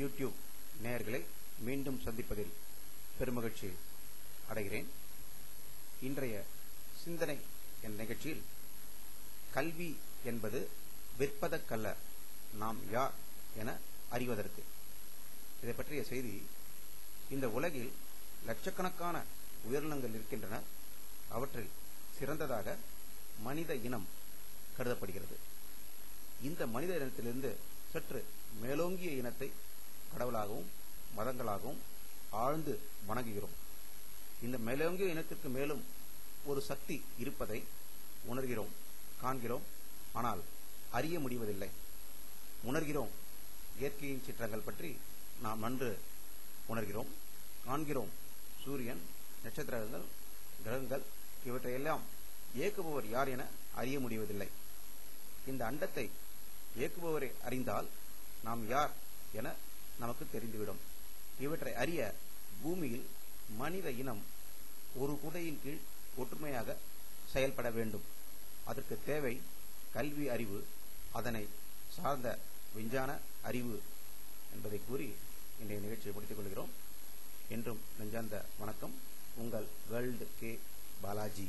YouTube நேயர்களை மீண்டும் சந்திப்பதில் பெருமகிழ்ச்சி அடைகிறேன். இன்றைய சிந்தனை என்ற நிகழ்ச்சியில் கல்வி என்பது விற்பதற்கல்ல, நாம் யார் என அறிவதற்கு, இதை பற்றிய செய்தி. இந்த உலகில் லட்சக்கணக்கான உயிரினங்கள் இருக்கின்றன. அவற்றில் சிறந்ததாக மனித இனம் கருதப்படுகிறது. இந்த மனித இனத்திலிருந்து சற்று மேலோங்கிய இனத்தை கடவுளாகவும் மதங்களாகவும் ஆழ்ந்து வணங்குகிறோம். இந்த மேலோங்கிய இனத்திற்கு மேலும் ஒரு சக்தி இருப்பதை உணர்கிறோம், காண்கிறோம். ஆனால் அறிய முடிவதில்லை. உணர்கிறோம், இயற்கையின் சீற்றங்கள் பற்றி நாம் நன்கு உணர்கிறோம், காண்கிறோம். சூரியன், நட்சத்திரங்கள், கிரகங்கள் இவற்றையெல்லாம் இயக்குபவர் யார் என அறிய முடிவதில்லை. இந்த அண்டத்தை இயக்குபவரை அறிந்தால் நாம் யார் என நமக்கு தெரிந்துவிடும். இவற்றை அறிய பூமியில் மனித இனம் ஒரு குடையின் கீழ் ஒற்றுமையாக செயல்பட வேண்டும். அதற்கு தேவை கல்வி அறிவு, அதனை சார்ந்த விஞ்ஞான அறிவு என்பதை கூறி இன்றைய நிகழ்ச்சியை முடித்துக் கொள்கிறோம். என்றும் நெஞ்சார்ந்த வணக்கம். உங்கள் வேர்ல்டு கே பாலாஜி.